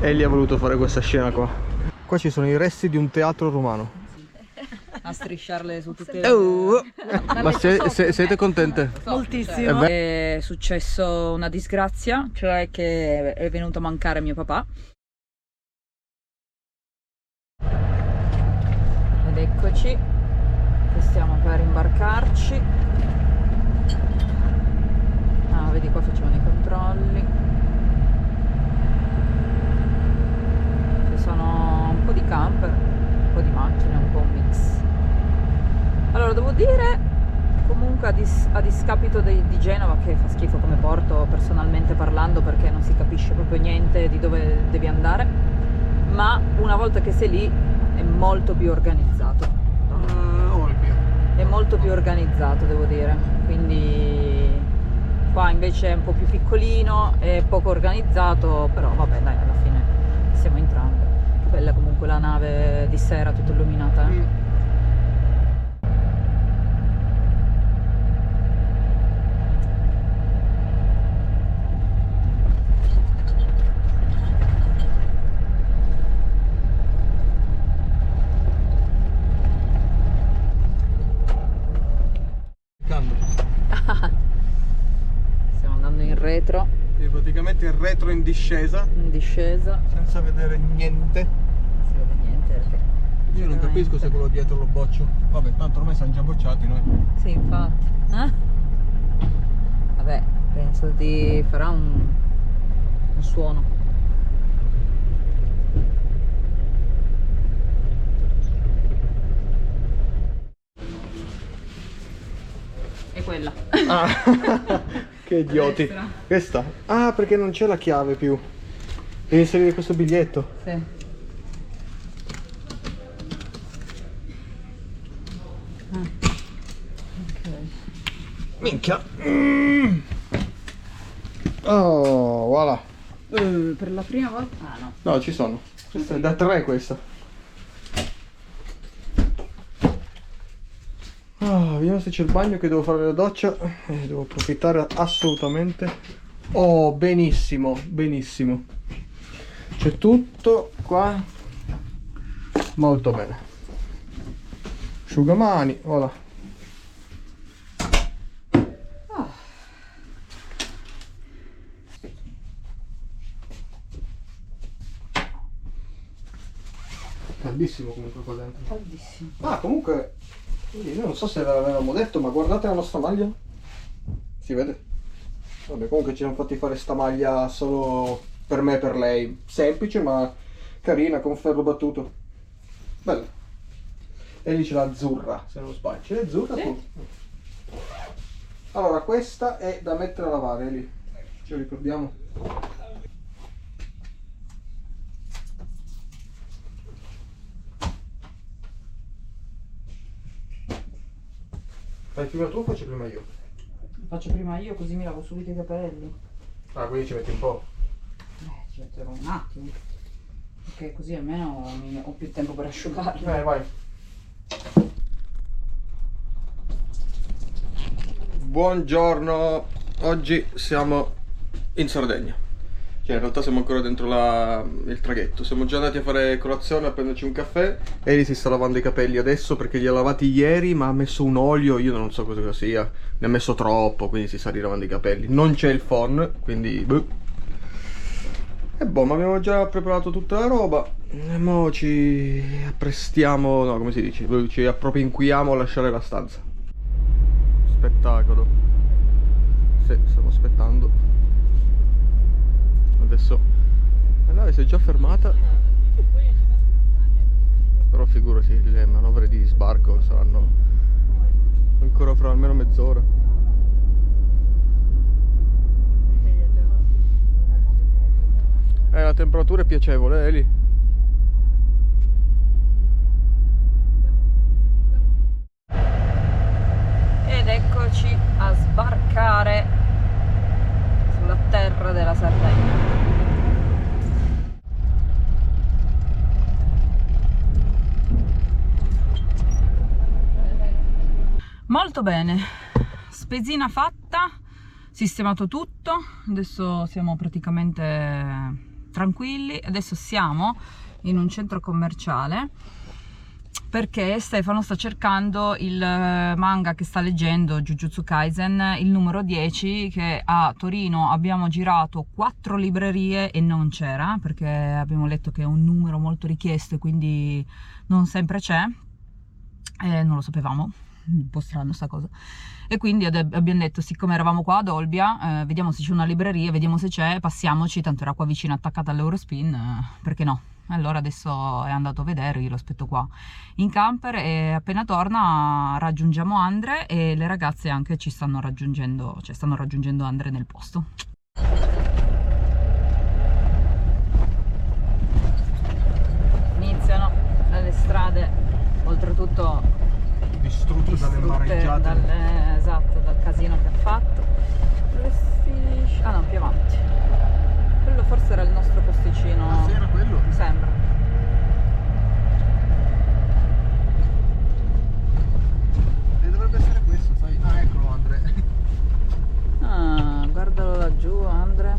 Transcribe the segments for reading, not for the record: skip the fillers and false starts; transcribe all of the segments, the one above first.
Ellie ha voluto fare questa scena qua. Qua ci sono i resti di un teatro romano. A strisciarle su tutte le... Ma siete contente? Moltissimo. È successo una disgrazia, cioè che è venuto a mancare mio papà. Ed eccoci, che stiamo per imbarcarci. Ah, vedi qua facevano i controlli. Ci sono un po' di camper, un po' di macchine, un po' un mix. Allora, devo dire, comunque a discapito di Genova, che fa schifo come porto personalmente parlando, perché non si capisce proprio niente di dove devi andare, ma una volta che sei lì è molto più organizzato. È molto più organizzato, devo dire, quindi qua invece è un po' più piccolino, è poco organizzato, però vabbè dai, alla fine stiamo entrando. Che bella comunque la nave di sera tutta illuminata. Stiamo andando in retro. E praticamente in retro in discesa. In discesa. Senza vedere niente. Non si vede niente perché... Io non capisco se quello dietro lo boccio. Vabbè, tanto ormai siamo già bocciati noi. Sì, infatti. Vabbè, penso ti farà un suono. È quella. Ah, che idioti. Questa? Ah, perché non c'è la chiave più. Devi inserire questo biglietto. Sì. Ok. Minchia. Oh, voilà. Per la prima volta? Ah no. No, ci sono. Questa è da 3 questa. Vediamo se c'è il bagno, che devo fare la doccia e devo approfittare assolutamente. Oh, benissimo, benissimo. C'è tutto qua. Molto bene. Asciugamani, voilà. Caldissimo comunque qua dentro. Caldissimo. Ah, comunque, io non so se l'avevamo detto, ma guardate la nostra maglia. Si vede? Vabbè, comunque ci siamo fatti fare sta maglia solo per me e per lei. Semplice ma carina, con ferro battuto. Bella. E lì c'è l'azzurra, se non sbaglio. C'è l'azzurra tu? Allora, questa è da mettere a lavare lì. Ce lo ricordiamo? Fai prima tu o faccio prima io? Faccio prima io, così mi lavo subito i capelli. Ah, quindi ci metti un po'? Ci metterò un attimo. Ok, così almeno ho più tempo per asciugarli. Vai. Buongiorno, oggi siamo in Sardegna. Cioè in realtà siamo ancora dentro il traghetto. Siamo già andati a fare colazione, a prenderci un caffè. Eli si sta lavando i capelli adesso perché li ha lavati ieri, ma ha messo un olio, io non so cosa sia. Ne ha messo troppo, quindi si sta rilavando i capelli. Non c'è il phon, quindi E boh, ma abbiamo già preparato tutta la roba. E mo ci apprestiamo, no, come si dice? Ci appropinquiamo a lasciare la stanza. Spettacolo. Sì, stiamo aspettando. Adesso la nave si è già fermata. Però figurati, le manovre di sbarco saranno ancora fra almeno mezz'ora. La temperatura è piacevole, Eli. Ed eccoci a sbarcare sulla terra della Sardegna. Molto bene, spesina fatta, sistemato tutto, adesso siamo praticamente tranquilli. Adesso siamo in un centro commerciale perché Stefano sta cercando il manga che sta leggendo, Jujutsu Kaisen, il numero 10, che a Torino abbiamo girato 4 librerie e non c'era, perché abbiamo letto che è un numero molto richiesto e quindi non sempre c'è, non lo sapevamo, un po' strano sta cosa. E quindi abbiamo detto, siccome eravamo qua ad Olbia, vediamo se c'è una libreria, vediamo se c'è, passiamoci, tanto era qua vicino attaccata all'Eurospin, perché no? Allora adesso è andato a vedere, io lo aspetto qua in camper e appena torna raggiungiamo Andre e le ragazze anche ci stanno raggiungendo, cioè stanno raggiungendo Andre nel posto. Iniziano le strade, oltretutto Distrutte dalle mareggiate. Esatto, dal casino che ha fatto. Ah no, più avanti. Quello forse era il nostro posticino. Ah, sì, era quello? Mi sembra. E dovrebbe essere questo, sai? Ah, eccolo Andre. Ah, guardalo laggiù, Andre.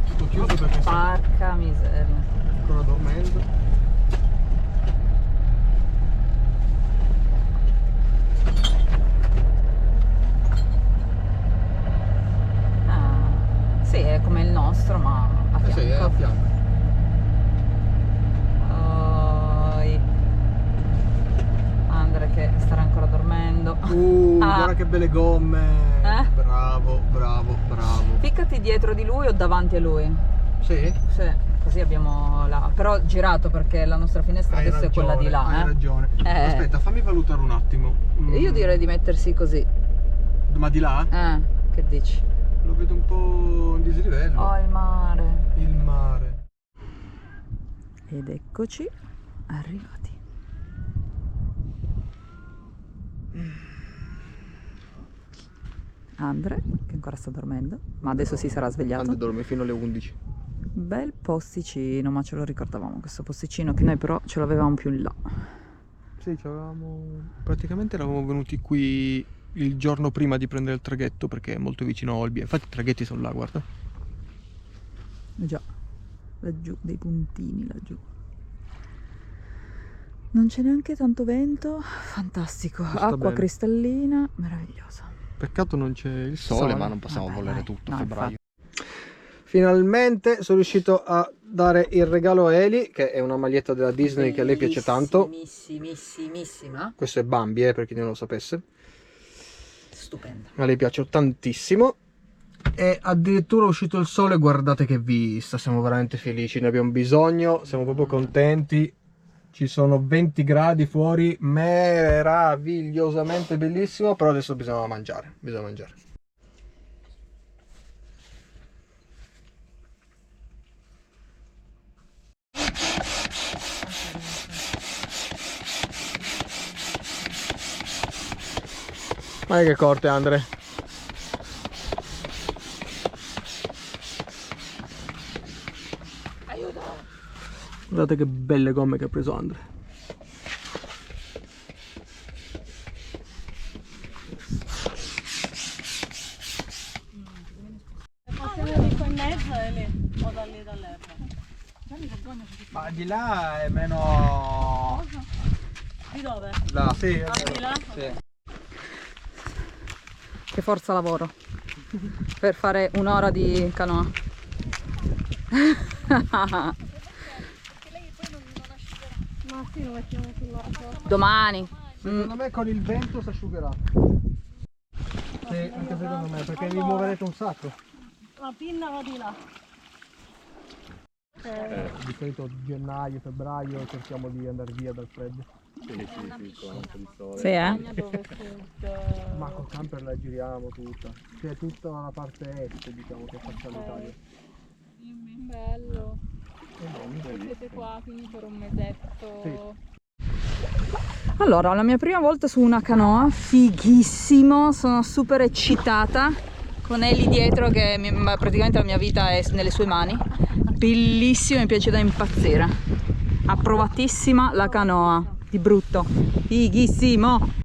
Tutto chiuso perché sta Porca miseria. ancora dormendo. Sì, è come il nostro, ma a fianco. Sì, è a fianco. Andre che starà ancora dormendo. Guarda che belle gomme. Bravo. Ficcati dietro di lui o davanti a lui? Sì? Sì, così abbiamo là. Però girato perché la nostra finestra Hai adesso è quella di là. Hai ragione. Aspetta, fammi valutare un attimo. Io direi di mettersi così. Ma di là? Che dici? Lo vedo un po' in dislivello. Oh, il mare. Il mare. Ed eccoci arrivati. Andre, che ancora sta dormendo, ma adesso si sarà svegliato. Andre dorme fino alle 11. Bel posticino, ma ce lo ricordavamo questo posticino, che noi però ce l'avevamo più in là. Sì, praticamente eravamo venuti qui il giorno prima di prendere il traghetto perché è molto vicino a Olbia. Infatti i traghetti sono là, guarda. Già, laggiù, dei puntini laggiù. Non c'è neanche tanto vento, fantastico, acqua bene. cristallina, meravigliosa. Peccato non c'è il sole, ma non possiamo volere tutto a febbraio. Finalmente sono riuscito a dare il regalo a Eli, che è una maglietta della Disney che a lei piace tanto. Bellissimissima. Questo è Bambi, per chi non lo sapesse. Stupenda. A lei piace tantissimo. E addirittura è uscito il sole, guardate che vista, siamo veramente felici, ne abbiamo bisogno, siamo proprio contenti. Ci sono 20 gradi fuori, meravigliosamente bellissimo, però adesso bisogna mangiare, Ma che corte, Andre. Guardate che belle gomme che ha preso Andre. Passiamo di qua in mezzo e lì, o da lì dall'erba. Ma di là è meno... Di dove? Là, sì. Di là? Sì. Che forza lavoro per fare un'ora di canoa. Ma sì, lo mettiamo sul lato. Domani. Secondo me con il vento si asciugherà. Sì, anche secondo me, perché vi muoverete un sacco. La pinna va di là. Di solito gennaio, febbraio cerchiamo di andare via dal freddo. Sì, Dove sud. Ma col camper la giriamo tutta. Cioè tutta la parte est, diciamo, che faccia l'Italia. Bello. Siete qua quindi per un mesetto. Sì. Allora, la mia prima volta su una canoa, fighissimo, sono super eccitata, con Eli dietro che praticamente la mia vita è nelle sue mani, bellissimo, mi piace da impazzire, approvatissima la canoa, di brutto, fighissimo!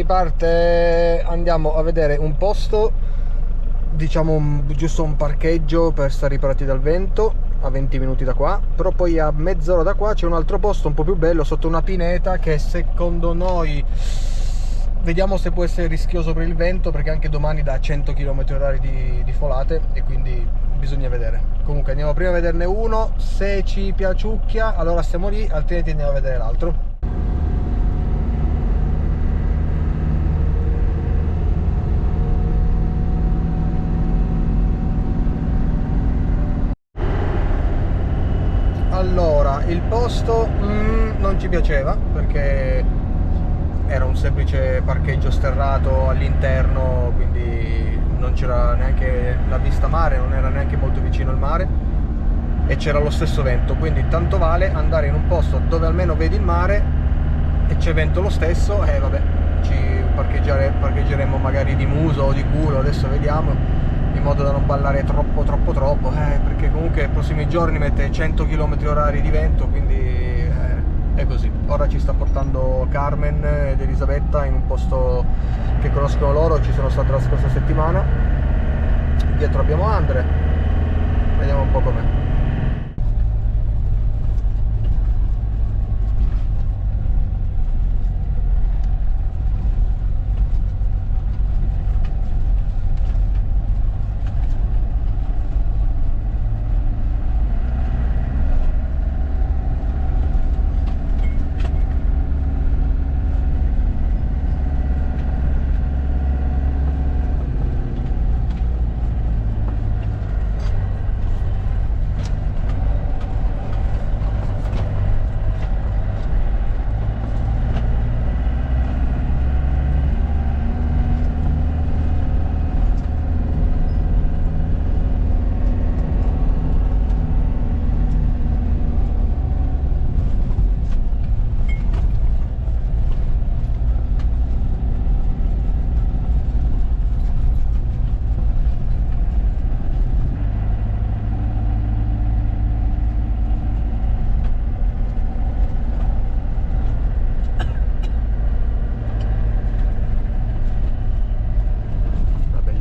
parte, andiamo a vedere un posto, diciamo giusto un parcheggio per stare riparati dal vento, a 20 minuti da qua, però poi a mezz'ora da qua c'è un altro posto un po' più bello sotto una pineta che secondo noi vediamo se può essere rischioso per il vento, perché anche domani dà 100 km/h di folate e quindi bisogna vedere. Comunque andiamo prima a vederne uno, se ci piaciucchia allora stiamo lì, altrimenti andiamo a vedere l'altro. Allora, il posto non ci piaceva perché era un semplice parcheggio sterrato all'interno, quindi non c'era neanche la vista mare, non era neanche molto vicino al mare e c'era lo stesso vento, quindi tanto vale andare in un posto dove almeno vedi il mare e c'è vento lo stesso e vabbè, ci parcheggeremo magari di muso o di culo, adesso vediamo, in modo da non ballare troppo perché comunque i prossimi giorni mette 100 km/h di vento, quindi è così. Ora ci sta portando Carmen ed Elisabetta in un posto che conoscono loro, ci sono stato la scorsa settimana. Dietro abbiamo Andre, vediamo un po' com'è.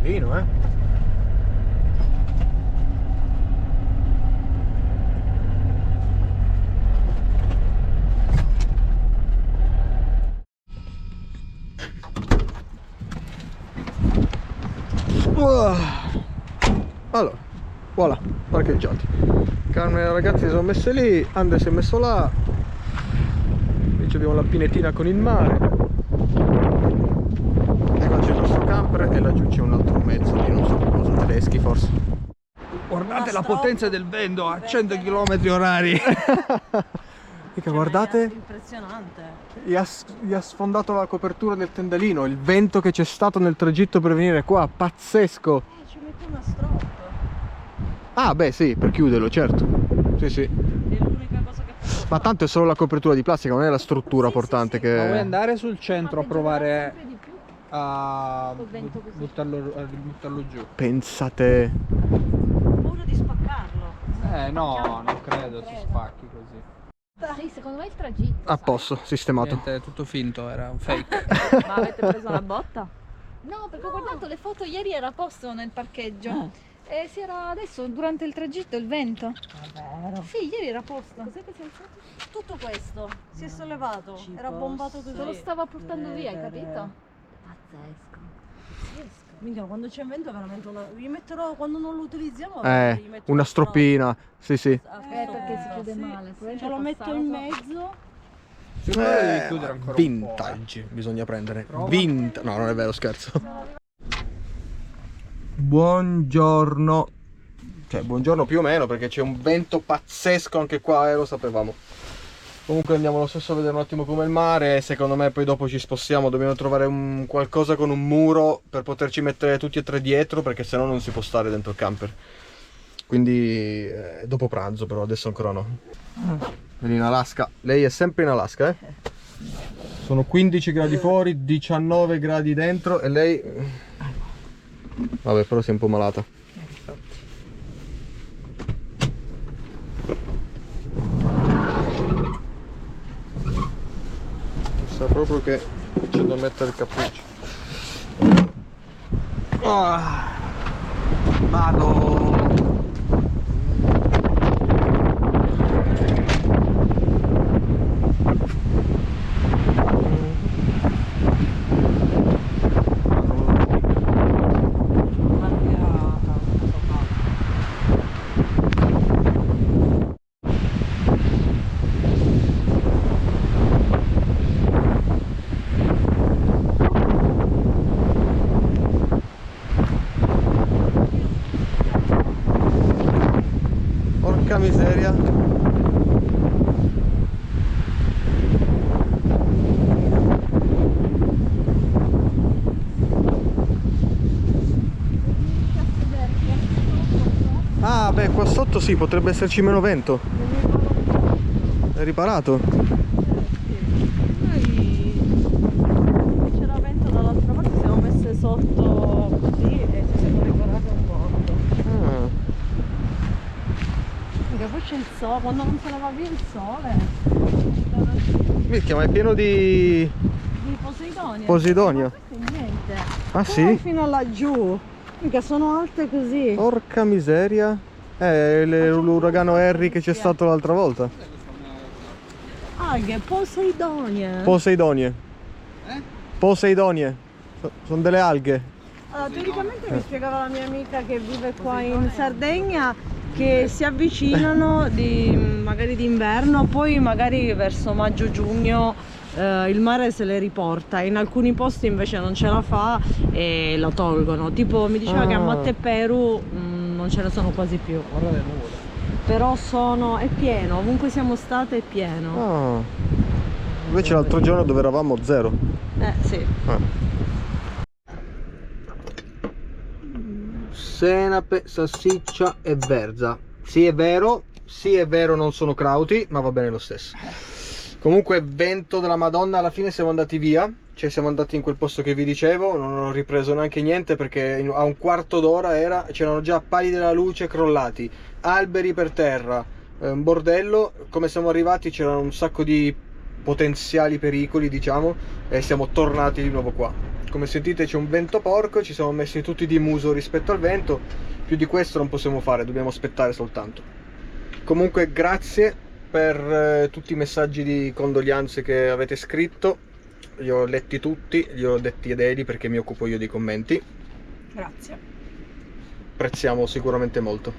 Bellino, Allora, voilà, parcheggiati. Carmen e i ragazzi si sono messe lì, Andre si è messo là. Qui abbiamo la pinetina con il mare. E qua c'è il nostro camper e laggiù c'è un altro mezzo di non so che cosa, tedeschi forse. Guardate la potenza del vento a 100 km/h. Mica, guardate, Impressionante. gli ha sfondato la copertura del tendalino, il vento che c'è stato nel tragitto per venire qua, pazzesco. Ci metto una strop. Ah beh sì, per chiuderlo, certo. Sì, sì. È l'unica cosa che posso Ma tanto è solo la copertura di plastica, non è la struttura portante che... Ma vuoi andare sul centro a provare sempre di più. a Col vento così. buttarlo giù? Pensate... Ho paura di spaccarlo. No, non credo si spacchi così. Sì, secondo me il tragitto. A posto, sistemato. Niente, è tutto finto, era un fake. Ma avete preso una botta? No, perché ho guardato le foto ieri, era a posto nel parcheggio. E si era adesso durante il tragitto il vento. Davvero. Sì, ieri era a posto. Cos'è che si è alzato? Tutto questo si è sollevato. Era bombato così. Se lo stava portando via, hai capito? Pazzesco. Minchia, quando c'è vento è veramente una... Vi metterò, quando non lo utilizziamo, gli metto una stroppina, sì sì. Perché si chiude male. probabilmente Ce lo è metto in passato. mezzo. Secondo me devi chiudere ancora Vintage bisogna prendere. Vintage. No, non è vero, scherzo. Buongiorno. Cioè, buongiorno più o meno, perché c'è un vento pazzesco anche qua, lo sapevamo. Comunque andiamo lo stesso a vedere un attimo come il mare. Secondo me poi dopo ci spostiamo, dobbiamo trovare qualcosa con un muro per poterci mettere tutti e tre dietro, perché sennò non si può stare dentro il camper. Quindi dopo pranzo, però adesso ancora no. Vedi in Alaska, lei è sempre in Alaska, Sono 15 gradi fuori, 19 gradi dentro e lei... Vabbè, però si è un po' malata. Sa proprio che C'è da mettere il cappuccio. Vado. Porca miseria. Ah, beh, qua sotto sì, potrebbe esserci meno vento. È riparato? C'era vento dall'altra parte, siamo messe sotto così e ci siamo riparato un botto. Ah. Perché poi c'è il sole, quando non se ne va via il sole. Minchia, ma è pieno di Di Posidonia. Posidonia. Ma questo è niente. Ah, Però sì? fino a laggiù. Mica sono alte così. Porca miseria. L'uragano Harry che c'è stato l'altra volta. Alghe, Poseidonia. Poseidonie. Poseidonie. Sono delle alghe. Allora, teoricamente mi spiegava la mia amica che vive qua in Sardegna che si avvicinano magari d'inverno, poi magari verso maggio-giugno il mare se le riporta, in alcuni posti invece non ce la fa e lo tolgono, tipo mi diceva che a Matteperu non ce ne sono quasi più. Guarda le nuvole. Però è pieno, ovunque siamo state è pieno. Ah. Invece l'altro giorno dove eravamo zero. Sì. Senape, salsiccia e verza. Sì è vero non sono crauti, ma va bene lo stesso. Comunque vento della Madonna, alla fine siamo andati via, cioè siamo andati in quel posto che vi dicevo, non ho ripreso neanche niente perché a un quarto d'ora c'erano già pali della luce crollati, alberi per terra, un bordello. Come siamo arrivati c'erano un sacco di potenziali pericoli, diciamo, e siamo tornati di nuovo qua. Come sentite c'è un vento porco, ci siamo messi tutti di muso rispetto al vento, più di questo non possiamo fare, dobbiamo aspettare soltanto. Comunque grazie per tutti i messaggi di condoglianze che avete scritto, li ho letti tutti, li ho detti ad Eli perché mi occupo io dei commenti. Grazie. Apprezziamo sicuramente molto.